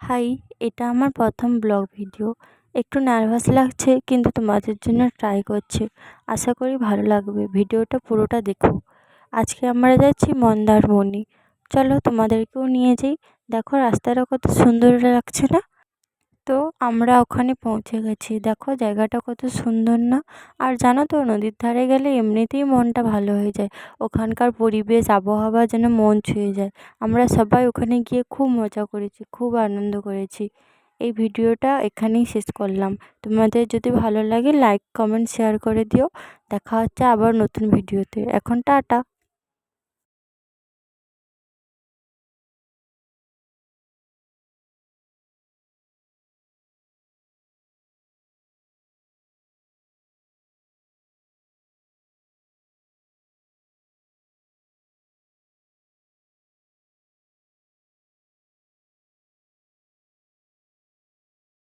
High, এটা আমার প্রথম ব্লগ ভিডিও। একটু নার্ভাস লাগছে কিন্তু তোমাদের জন্য ট্রাই করছি। আশা করি ভালো লাগবে। ভিডিওটা পুরোটা দেখো। আজকে আমরা যাচ্ছি মন্দারমণি। চলো তোমাদেরকেও নিয়ে যাই। দেখো রাস্তাটা কত সুন্দর লাগছে না? তো আমরা ওখানে পৌঁছে গেছি। দেখো জায়গাটা কত সুন্দর না? আর জানো তো নদীর ধারে গেলে এমনিতেই মনটা ভালো হয়ে যায়। ওখানকার পরিবেশ আবহাওয়া যেন মন ছুঁয়ে যায়। আমরা সবাই ওখানে গিয়ে খুব মজা করেছি, খুব আনন্দ করেছি। এই ভিডিওটা এখানেই শেষ করলাম। তোমাদের যদি ভালো লাগে লাইক কমেন্ট শেয়ার করে দিও। দেখা হচ্ছে আবার নতুন ভিডিওতে। এখন টাটা।